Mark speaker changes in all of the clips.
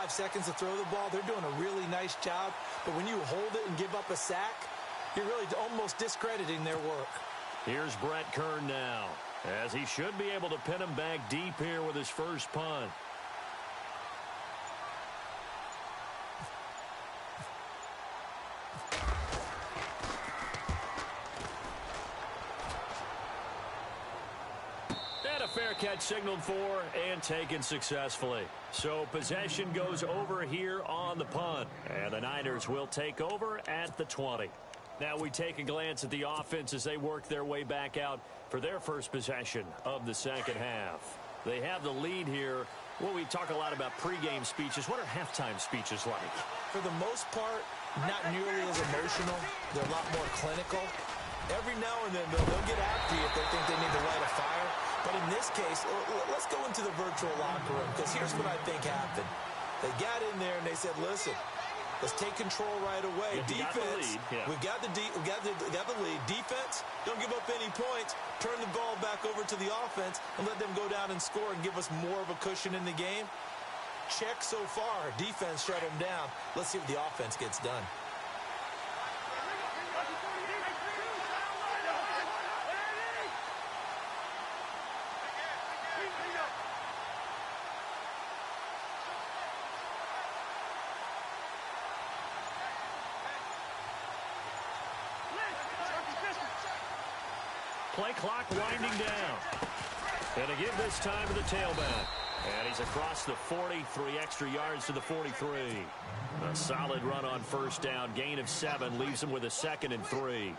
Speaker 1: 5 seconds to throw the ball. They're doing a really nice job. But when you hold it and give up a sack, you're really almost discrediting their work.
Speaker 2: Here's Brett Kern now, as he should be able to pin him back deep here with his first punt. And a fair catch signaled for and taken successfully. So possession goes over here on the punt. And the Niners will take over at the 20. Now we take a glance at the offense as they work their way back out for their first possession of the second half. They have the lead here. Well, we talk a lot about pregame speeches. What are halftime speeches like?
Speaker 1: For the most part, not nearly as emotional. They're a lot more clinical. Every now and then, they'll get after you if they think they need to light a fire. But in this case, let's go into the virtual locker room, because here's what I think happened. They got in there and they said, listen, let's take control right away. Defense, we've got the lead. Defense, don't give up any points. Turn the ball back over to the offense and let them go down and score and give us more of a cushion in the game. Check so far. Defense shut them down. Let's see what the offense gets done.
Speaker 2: Play clock winding down. And to give this time to the tailback. And he's across the 40, 3 extra yards to the 43. A solid run on first down. Gain of 7 leaves him with a 2nd and 3.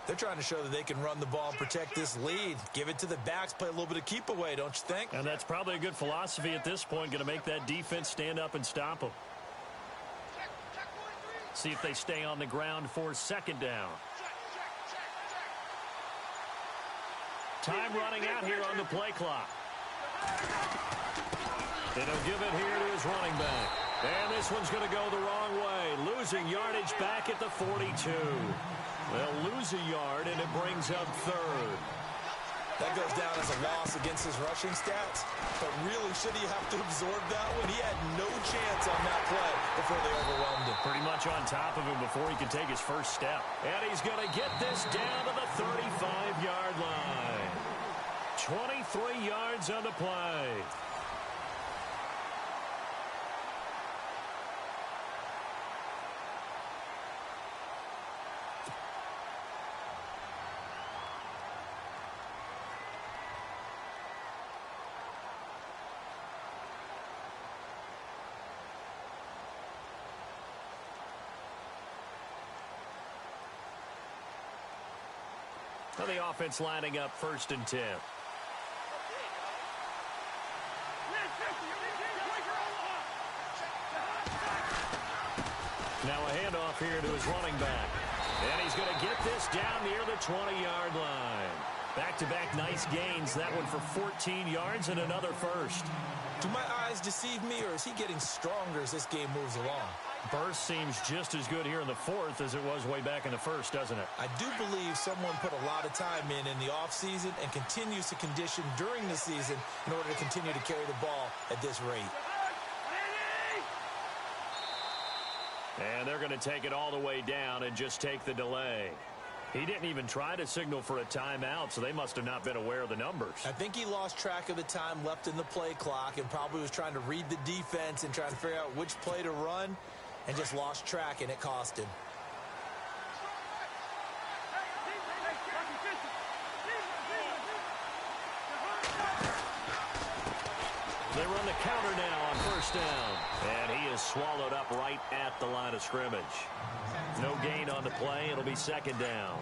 Speaker 1: They're trying to show that they can run the ball and protect this lead. Give it to the backs, play a little bit of keep away, don't you think?
Speaker 2: And that's probably a good philosophy at this point. Going to make that defense stand up and stop them. See if they stay on the ground for second down. Time running out here on the play clock. And he'll give it here to his running back. And this one's going to go the wrong way. Losing yardage back at the 42. They'll lose a yard, and it brings up 3rd.
Speaker 1: That goes down as a loss against his rushing stats. But really, should he have to absorb that one? He had no chance on that play before they overwhelmed him.
Speaker 2: Pretty much on top of him before he could take his first step. And he's going to get this down to the 35-yard line. 23 yards on the play. Now the offense lining up 1st and 10. Now a handoff here to his running back. And he's going to get this down near the 20-yard line. Back-to-back nice gains. That one for 14 yards and another first.
Speaker 1: Do my eyes deceive me, or is he getting stronger as this game moves along?
Speaker 2: Burst seems just as good here in the 4th as it was way back in the 1st, doesn't it?
Speaker 1: I do believe someone put a lot of time in the offseason and continues to condition during the season in order to continue to carry the ball at this rate.
Speaker 2: And they're going to take it all the way down and just take the delay. He didn't even try to signal for a timeout, so they must have not been aware of the numbers.
Speaker 1: I think he lost track of the time left in the play clock and probably was trying to read the defense and trying to figure out which play to run and just lost track, and it cost him.
Speaker 2: They run the counter now on first down. And he is swallowed up right at the line of scrimmage. No gain on the play. It'll be 2nd down.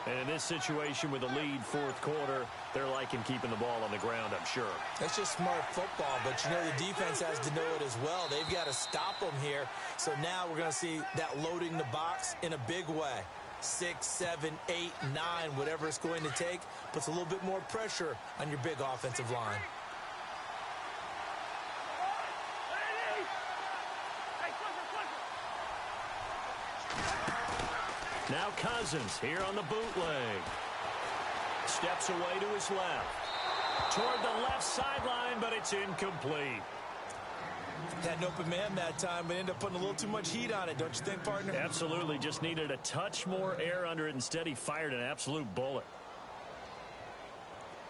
Speaker 2: And in this situation with the lead 4th quarter, they're liking keeping the ball on the ground, I'm sure.
Speaker 1: That's just smart football, but you know the defense has to know it as well. They've got to stop them here. So now we're going to see that loading the box in a big way. 6, 7, 8, 9, whatever it's going to take, puts a little bit more pressure on your big offensive line.
Speaker 2: Now Cousins here on the bootleg. Steps away to his left. Toward the left sideline, but it's incomplete.
Speaker 1: Had an open man that time, but ended up putting a little too much heat on it, don't you think, partner?
Speaker 2: Absolutely. Just needed a touch more air under it. Instead, he fired an absolute bullet.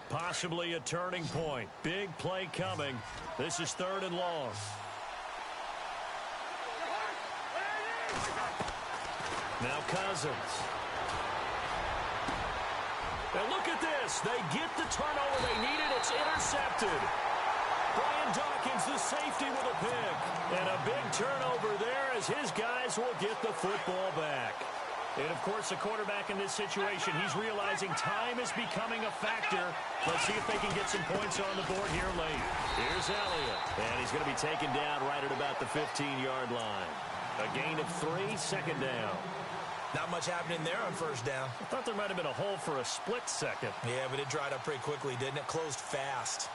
Speaker 2: Possibly a turning point. Big play coming. This is 3rd and long. Now Cousins. And look at this. They get the turnover they needed. It's intercepted. Brian Dawkins, the safety, with a pick. And a big turnover there as his guys will get the football back. And, of course, the quarterback in this situation, he's realizing time is becoming a factor. Let's see if they can get some points on the board here late. Here's Elliott. And he's going to be taken down right at about the 15-yard line. A gain of 3, 2nd down.
Speaker 1: Not much happening there on 1st down.
Speaker 2: I thought there might have been a hole for a split second.
Speaker 1: Yeah, but it dried up pretty quickly, didn't it? Closed fast.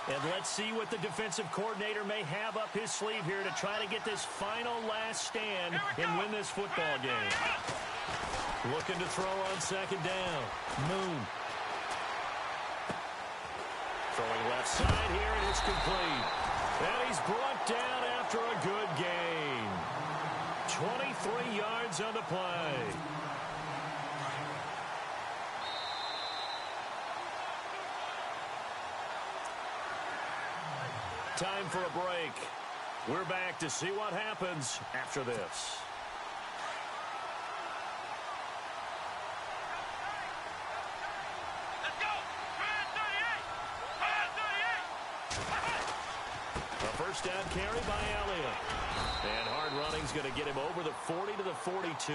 Speaker 2: And let's see what the defensive coordinator may have up his sleeve here to try to get this final last stand and win this football game. Looking to throw on 2nd down. Moon. Throwing left side here, and it's complete. And he's brought down after a good gain. 23 yards on the play. Time for a break. We're back to see what happens after this.
Speaker 3: Let's go! 38!
Speaker 2: A 1st down carry by Elliott. And hard running's going to get him over the 40 to the 42.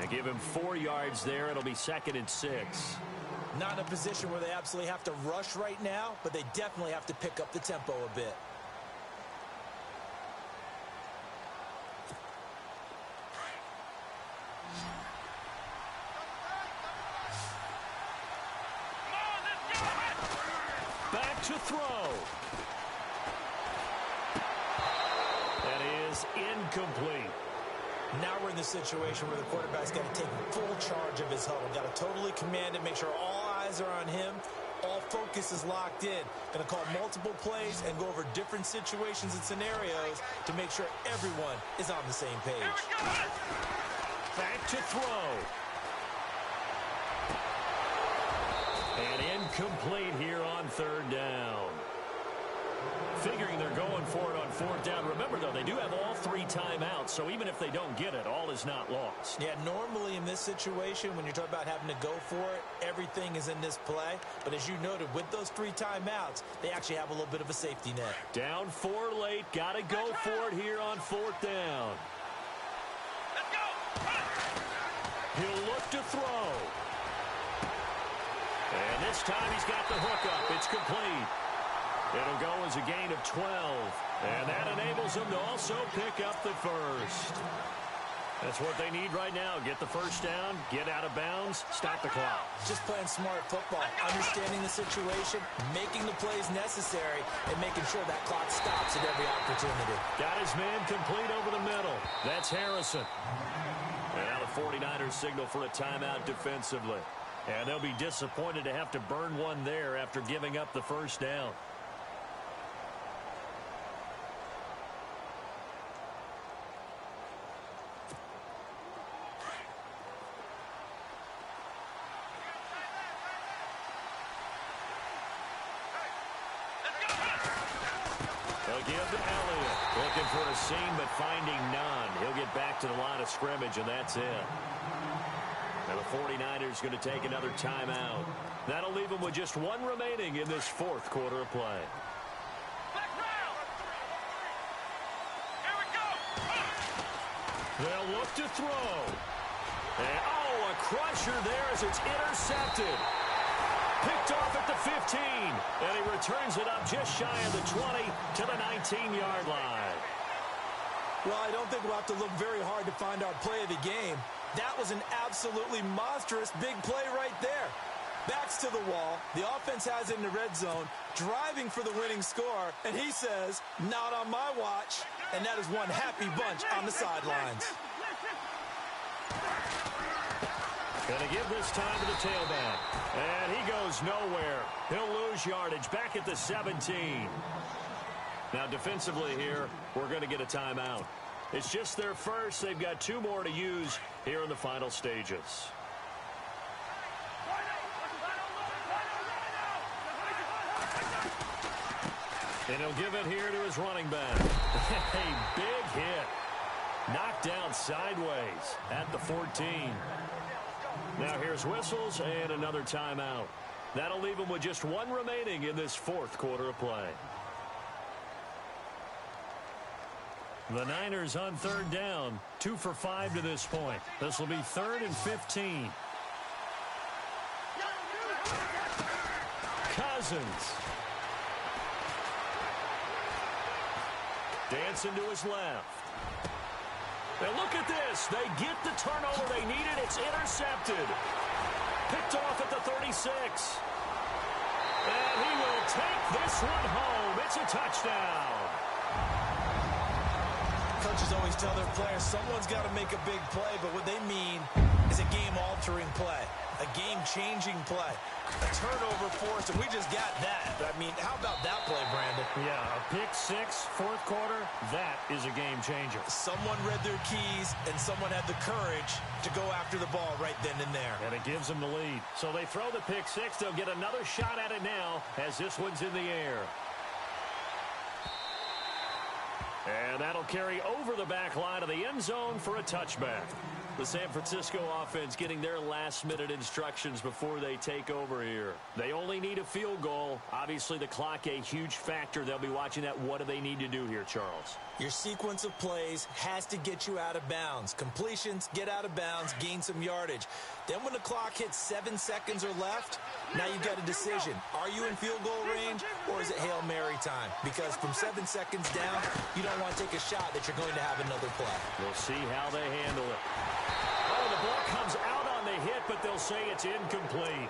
Speaker 2: And give him 4 yards there. It'll be 2nd and 6.
Speaker 1: Not in a position where they absolutely have to rush right now, but they definitely have to pick up the tempo a bit.
Speaker 2: Back to throw. That is incomplete.
Speaker 1: Now we're in the situation where the quarterback's got to take full charge of his huddle. Got to totally command it, make sure all eyes are on him. All focus is locked in. Going to call multiple plays and go over different situations and scenarios to make sure everyone is on the same page.
Speaker 2: Back to throw. And incomplete here on 3rd down. Figuring they're going for it on 4th down. Remember, though, they do have all 3 timeouts, so even if they don't get it, all is not lost.
Speaker 1: Yeah, normally in this situation, when you're talking about having to go for it, everything is in this play. But as you noted, with those 3 timeouts, they actually have a little bit of a safety net.
Speaker 2: Down 4 late. Got to go for it here on 4th down.
Speaker 3: Let's go!
Speaker 2: He'll look to throw. And this time he's got the hook up. It's complete. It'll go as a gain of 12. And that enables them to also pick up the 1st. That's what they need right now. Get the 1st down, get out of bounds, stop the clock.
Speaker 1: Just playing smart football, understanding the situation, making the plays necessary, and making sure that clock stops at every opportunity.
Speaker 2: Got his man complete over the middle. That's Harrison. And now the 49ers signal for a timeout defensively. And they'll be disappointed to have to burn one there after giving up the 1st down. They'll give to Elliott. Looking for a seam, but finding none. He'll get back to the line of scrimmage, and that's it. Now the 49ers going to take another timeout. That'll leave them with just 1 remaining in this 4th quarter of play. They'll look to throw. And, a crusher there as it's intercepted. Picked off at the 15. And he returns it up just shy of the 20 to the 19-yard line.
Speaker 1: Well, I don't think we'll have to look very hard to find our play of the game. That was an absolutely monstrous big play right there. Backs to the wall. The offense has it in the red zone, driving for the winning score. And he says, not on my watch. And that is one happy bunch on the sidelines.
Speaker 2: Going to give this time to the tailback. And he goes nowhere. He'll lose yardage back at the 17. Now, defensively here, we're going to get a timeout. It's just their first. They've got 2 more to use here in the final stages. And he'll give it here to his running back. A big hit. Knocked down sideways at the 14. Now here's whistles and another timeout. That'll leave him with just 1 remaining in this 4th quarter of play. The Niners on 3rd down, 2 for 5 to this point. This will be 3rd and 15. Cousins. Dancing to his left. And look at this. They get the turnover they needed. It's intercepted. Picked off at the 36. And he will take this one home. It's a touchdown.
Speaker 1: Coaches always tell their players someone's got to make a big play, but what they mean is a game-altering play, a game-changing play, a turnover force, and we just got that. I mean, how about that play, Brandon?
Speaker 2: Yeah, a pick 6, 4th quarter, that is a game-changer.
Speaker 1: Someone read their keys, and someone had the courage to go after the ball right then and there.
Speaker 2: And it gives them the lead. So they throw the pick 6. They'll get another shot at it now as this one's in the air. And that'll carry over the back line of the end zone for a touchback. The San Francisco offense getting their last-minute instructions before they take over here. They only need a field goal. Obviously, the clock a huge factor. They'll be watching that. What do they need to do here, Charles?
Speaker 1: Your sequence of plays has to get you out of bounds. Completions, get out of bounds, gain some yardage. Then when the clock hits 7 seconds or left, now you've got a decision. Are you in field goal range, or is it Hail Mary time? Because from 7 seconds down, you don't want to take a shot that you're going to have another play.
Speaker 2: We'll see how they handle it. Oh, the ball comes out on the hit, but they'll say it's incomplete.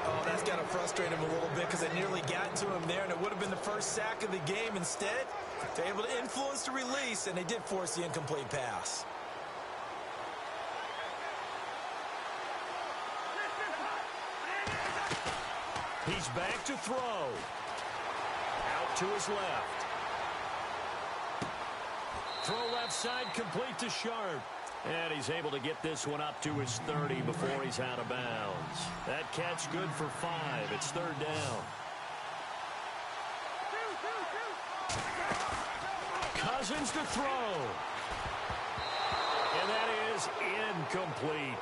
Speaker 1: Oh, that's got to frustrate him a little bit because they nearly got to him there, and it would have been the first sack of the game. Instead, they're able to influence the release, and they did force the incomplete pass.
Speaker 2: He's back to throw. Out to his left. Throw left side complete to Sharp. And he's able to get this one up to his 30 before he's out of bounds. That catch good for 5. It's 3rd down. Cousins to throw. And that is incomplete.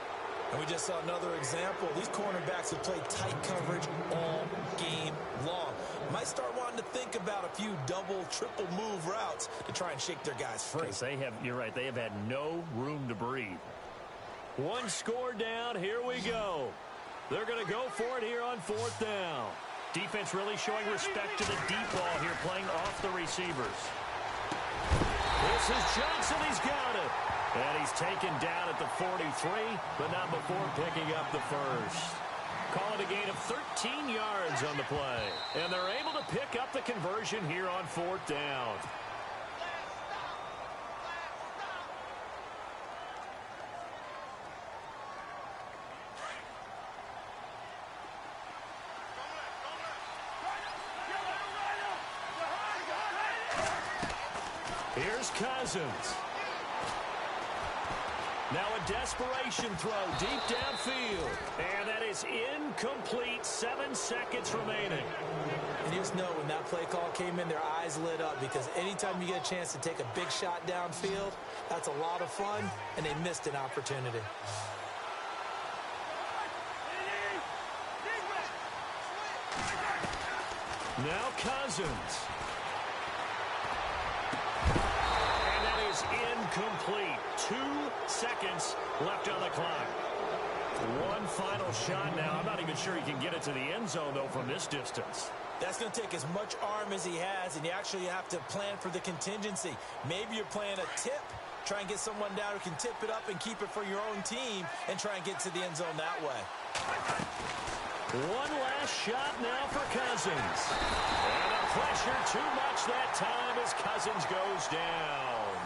Speaker 1: And we just saw another example. These cornerbacks have played tight coverage all game long. Might start wanting to think about a few double, triple move routes to try and shake their guys free.
Speaker 2: They have, you're right, they have had no room to breathe. 1 score down, here we go. They're going to go for it here on 4th down. Defense really showing respect to the deep ball here, playing off the receivers. This is Johnson, he's got it. And he's taken down at the 43, but not before picking up the first. Call it a gain of 13 yards on the play. And they're able to pick up the conversion here on 4th down. Here's Cousins. Now a desperation throw deep downfield. And that is incomplete. 7 seconds remaining.
Speaker 1: And you just know when that play call came in, their eyes lit up because anytime you get a chance to take a big shot downfield, that's a lot of fun, and they missed an opportunity.
Speaker 2: Now Cousins. Incomplete. 2 seconds left on the clock. One final shot now. I'm not even sure he can get it to the end zone, though, from this distance.
Speaker 1: That's going to take as much arm as he has, and you actually have to plan for the contingency. Maybe you're playing a tip. Try and get someone down who can tip it up and keep it for your own team and try and get to the end zone that way.
Speaker 2: One last shot now for Cousins. And the pressure too much that time as Cousins goes down.